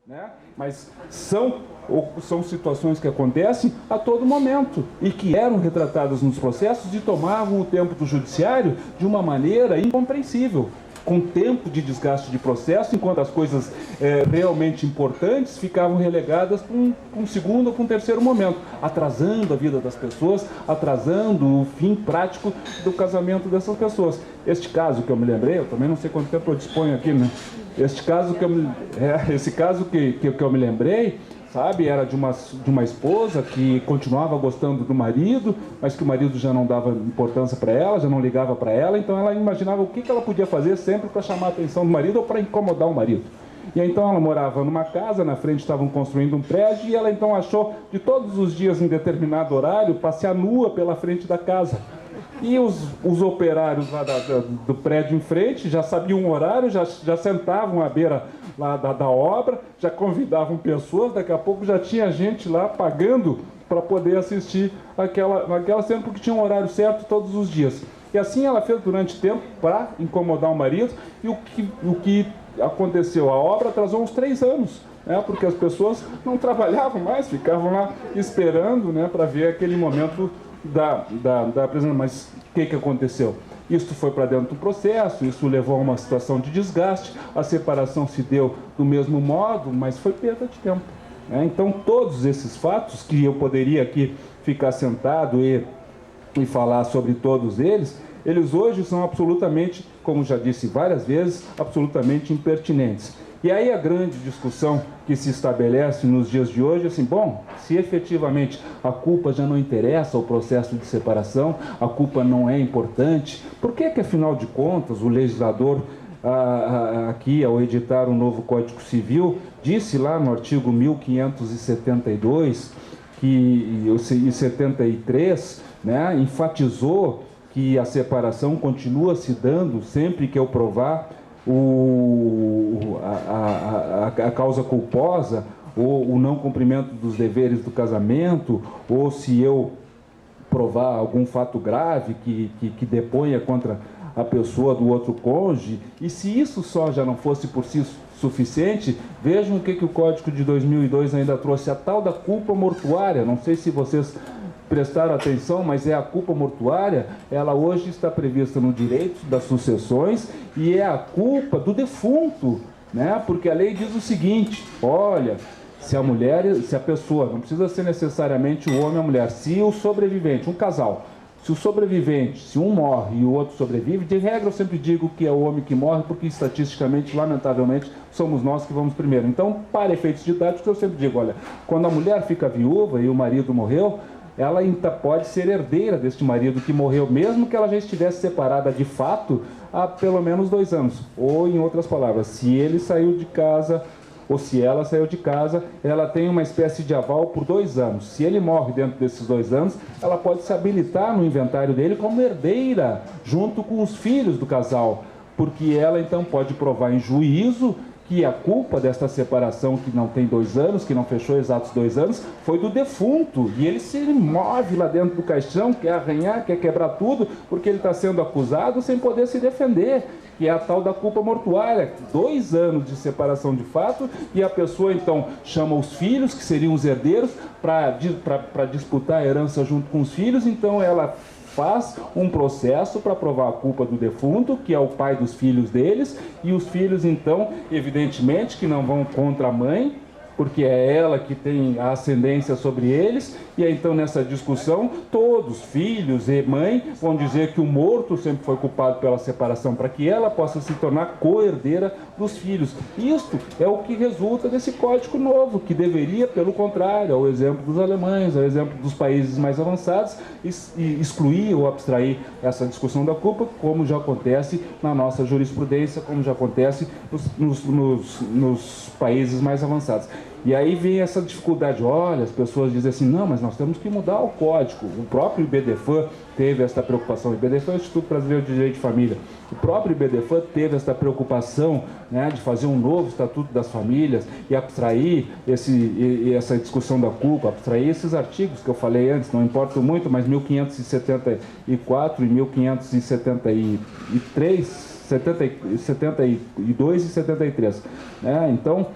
né? Mas são situações que acontecem a todo momento e que eram retratadas nos processos e tomavam o tempo do judiciário de uma maneira incompreensível, com tempo de desgaste de processo, enquanto as coisas realmente importantes ficavam relegadas para um segundo ou para um terceiro momento, atrasando a vida das pessoas, atrasando o fim prático do casamento dessas pessoas. Este caso que eu me lembrei, eu também não sei quanto tempo eu disponho aqui, né? Esse caso que eu me lembrei, sabe, era de uma esposa que continuava gostando do marido, mas que o marido já não dava importância para ela, já não ligava para ela, então ela imaginava o que ela podia fazer sempre para chamar a atenção do marido ou para incomodar o marido. E então ela morava numa casa, na frente estavam construindo um prédio, e ela então achou de todos os dias, em determinado horário, passear nua pela frente da casa. E os operários lá do prédio em frente já sabiam o horário, já sentavam à beira lá da obra, já convidavam pessoas, daqui a pouco já tinha gente lá pagando para poder assistir aquela cena, porque tinha um horário certo todos os dias. E assim ela fez durante tempo para incomodar o marido, e o que aconteceu? A obra atrasou uns 3 anos, né, porque as pessoas não trabalhavam mais, ficavam lá esperando, né, para ver aquele momento da apresentação. Mas o que aconteceu? Isso foi para dentro do processo, isso levou a uma situação de desgaste, a separação se deu do mesmo modo, mas foi perda de tempo, né? Então todos esses fatos, que eu poderia aqui ficar sentado e falar sobre todos eles hoje são absolutamente, como já disse várias vezes, absolutamente impertinentes. E aí a grande discussão que se estabelece nos dias de hoje é assim, bom, se efetivamente a culpa já não interessa ao processo de separação, a culpa não é importante, por que afinal de contas o legislador aqui, ao editar o novo Código Civil, disse lá no artigo 1572 e 73, né, enfatizou que a separação continua se dando sempre que eu provar a causa culposa, ou o não cumprimento dos deveres do casamento, ou se eu provar algum fato grave que deponha contra a pessoa do outro cônjuge. E se isso só já não fosse por si suficiente, vejam o que o Código de 2002 ainda trouxe, a tal da culpa mortuária. Não sei se vocês prestaram atenção, mas a culpa mortuária, ela hoje está prevista no direito das sucessões, e é a culpa do defunto, né? Porque a lei diz o seguinte, olha, se a pessoa, não precisa ser necessariamente o homem ou a mulher, se o sobrevivente, um casal, se o sobrevivente, se um morre e o outro sobrevive, de regra eu sempre digo que é o homem que morre, porque estatisticamente, lamentavelmente, somos nós que vamos primeiro. Então, para efeitos didáticos, eu sempre digo, olha, quando a mulher fica viúva e o marido morreu, ela ainda pode ser herdeira deste marido que morreu, mesmo que ela já estivesse separada de fato há pelo menos 2 anos. Ou, em outras palavras, se ele saiu de casa, ou se ela saiu de casa, ela tem uma espécie de aval por 2 anos. Se ele morre dentro desses 2 anos, ela pode se habilitar no inventário dele como herdeira, junto com os filhos do casal, porque ela então pode provar em juízo que a culpa desta separação, que não tem 2 anos, que não fechou exatos 2 anos, foi do defunto. E ele se move lá dentro do caixão, quer arranhar, quer quebrar tudo, porque ele está sendo acusado sem poder se defender, que é a tal da culpa mortuária. 2 anos de separação de fato, e a pessoa então chama os filhos, que seriam os herdeiros, para disputar a herança junto com os filhos. Então ela faz um processo para provar a culpa do defunto, que é o pai dos filhos deles, e os filhos então, evidentemente, que não vão contra a mãe, porque é ela que tem a ascendência sobre eles, e aí, então nessa discussão, todos, filhos e mãe, vão dizer que o morto sempre foi culpado pela separação, para que ela possa se tornar co-herdeira dos filhos. Isto é o que resulta desse código novo, que deveria, pelo contrário, ao exemplo dos alemães, ao exemplo dos países mais avançados, excluir ou abstrair essa discussão da culpa, como já acontece na nossa jurisprudência, como já acontece nos países mais avançados. E aí vem essa dificuldade, olha, as pessoas dizem assim, não, mas nós temos que mudar o código. O próprio IBDFAN teve essa preocupação, o IBDFAN é o Instituto Brasileiro de Direito de Família, o próprio IBDFAN teve essa preocupação, né, de fazer um novo Estatuto das Famílias e abstrair essa discussão da culpa, abstrair esses artigos que eu falei antes, não importa muito, mas 1574 e 1573, 72 e 73, né? Então,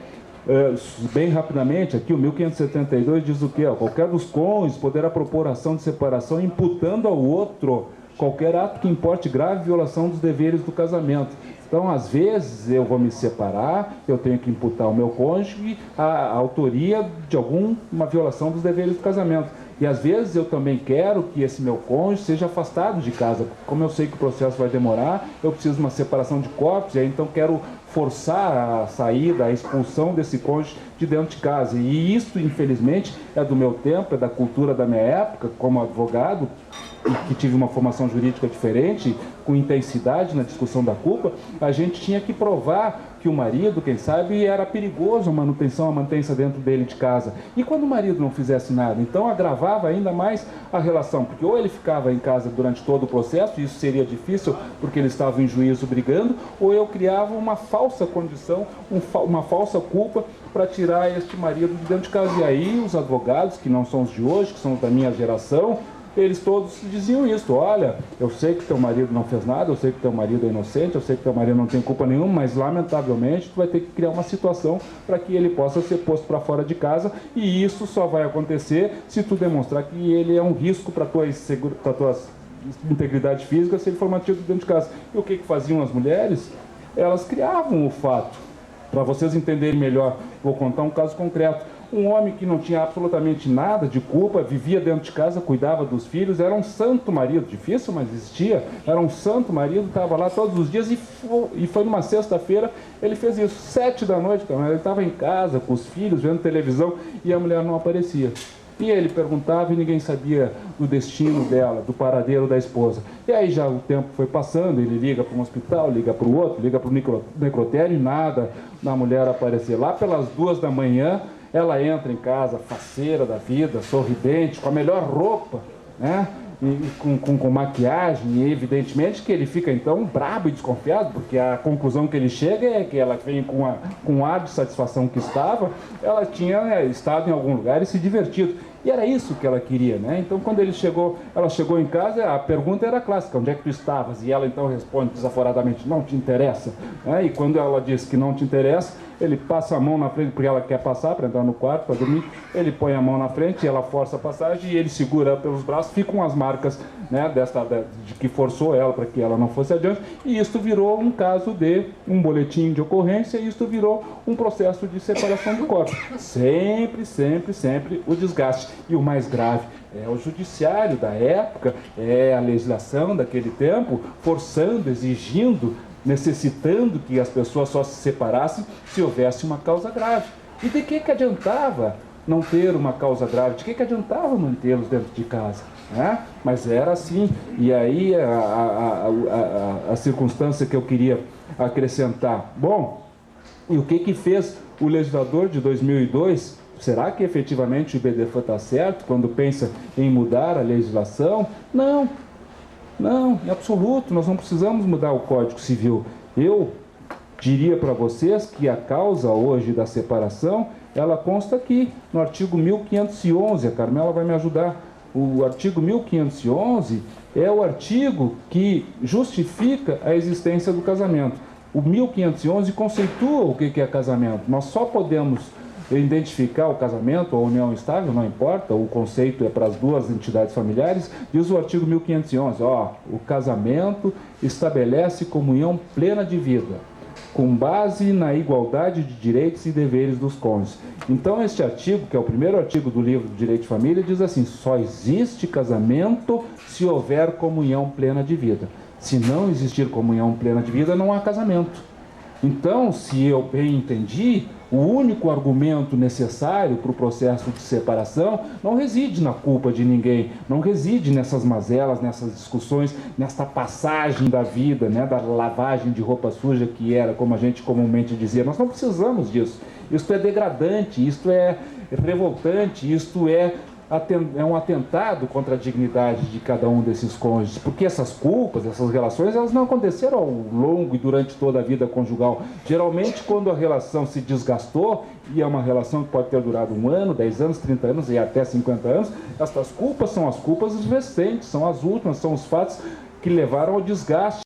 bem rapidamente, aqui o 1572 diz o quê? Qualquer dos cônjuges poderá propor ação de separação imputando ao outro qualquer ato que importe grave violação dos deveres do casamento. Então, às vezes, eu vou me separar, eu tenho que imputar ao meu cônjuge a autoria de alguma violação dos deveres do casamento. E, às vezes, eu também quero que esse meu cônjuge seja afastado de casa. Como eu sei que o processo vai demorar, eu preciso de uma separação de corpos, e aí, então, quero forçar a saída, a expulsão desse cônjuge de dentro de casa. E isso, infelizmente, é do meu tempo, é da cultura da minha época, como advogado, que tive uma formação jurídica diferente, com intensidade na discussão da culpa. A gente tinha que provar que o marido, quem sabe, era perigoso a manutenção, a mantença dentro dele de casa. E quando o marido não fizesse nada? Então agravava ainda mais a relação, porque ou ele ficava em casa durante todo o processo, e isso seria difícil porque ele estava em juízo brigando, ou eu criava uma falsa condição, uma falsa culpa para tirar este marido de dentro de casa. E aí os advogados, que não são os de hoje, que são da minha geração, eles todos diziam isso: olha, eu sei que teu marido não fez nada, eu sei que teu marido é inocente, eu sei que teu marido não tem culpa nenhuma, mas lamentavelmente tu vai ter que criar uma situação para que ele possa ser posto para fora de casa, e isso só vai acontecer se tu demonstrar que ele é um risco para tua integridade física se ele for mantido dentro de casa. E o que faziam as mulheres? Elas criavam o fato. Para vocês entenderem melhor, vou contar um caso concreto. Um homem que não tinha absolutamente nada de culpa, vivia dentro de casa, cuidava dos filhos, era um santo marido, difícil, mas existia, era um santo marido, estava lá todos os dias, e foi numa sexta-feira, ele fez isso, 7 da noite, ele estava em casa com os filhos, vendo televisão, e a mulher não aparecia. E ele perguntava e ninguém sabia do destino dela, do paradeiro da esposa. E aí já o tempo foi passando, ele liga para um hospital, liga para o outro, liga para o necrotério, e nada da mulher aparecer. Lá pelas 2 da manhã, ela entra em casa, faceira da vida, sorridente, com a melhor roupa, né? E com maquiagem, e evidentemente que ele fica então brabo e desconfiado, porque a conclusão que ele chega é que ela vem com o ar de satisfação que estava, ela tinha estado em algum lugar e se divertido. E era isso que ela queria, né? Então, quando ela chegou em casa, a pergunta era clássica: onde é que tu estavas? E ela então responde desaforadamente: não te interessa. E quando ela diz que não te interessa, ele passa a mão na frente, porque ela quer passar para entrar no quarto, para dormir. Ele põe a mão na frente, ela força a passagem, e ele segura pelos braços, ficam as marcas, né, de que forçou ela para que ela não fosse adiante. E isto virou um caso de um boletim de ocorrência, e isto virou um processo de separação do corpo. Sempre, sempre, sempre o desgaste. E o mais grave é o judiciário da época, é a legislação daquele tempo, forçando, exigindo, necessitando que as pessoas só se separassem se houvesse uma causa grave. E de que adiantava não ter uma causa grave? De que adiantava mantê-los dentro de casa? Né? Mas era assim. E aí a circunstância que eu queria acrescentar. Bom, e o que fez o legislador de 2002? Será que efetivamente o IBDFAN está certo quando pensa em mudar a legislação? Não. Não, em absoluto, nós não precisamos mudar o Código Civil. Eu diria para vocês que a causa hoje da separação, ela consta aqui, no artigo 1511, a Carmela vai me ajudar. O artigo 1511 é o artigo que justifica a existência do casamento. O 1511 conceitua o que é casamento. Nós só podemos identificar o casamento, a união estável, não importa, o conceito é para as duas entidades familiares, diz o artigo 1511, o casamento estabelece comunhão plena de vida, com base na igualdade de direitos e deveres dos cônjuges. Então este artigo, que é o primeiro artigo do livro do Direito de Família, diz assim: só existe casamento se houver comunhão plena de vida. Se não existir comunhão plena de vida, não há casamento. Então, se eu bem entendi, o único argumento necessário para o processo de separação não reside na culpa de ninguém, não reside nessas mazelas, nessas discussões, nesta passagem da vida, né, da lavagem de roupa suja que era, como a gente comumente dizia. Nós não precisamos disso. Isto é degradante, isto é revoltante, isto é um atentado contra a dignidade de cada um desses cônjuges, porque essas culpas, essas relações, elas não aconteceram ao longo e durante toda a vida conjugal. Geralmente, quando a relação se desgastou, e é uma relação que pode ter durado 1 ano, 10 anos, 30 anos e até 50 anos, essas culpas são as culpas recentes, são as últimas, são os fatos que levaram ao desgaste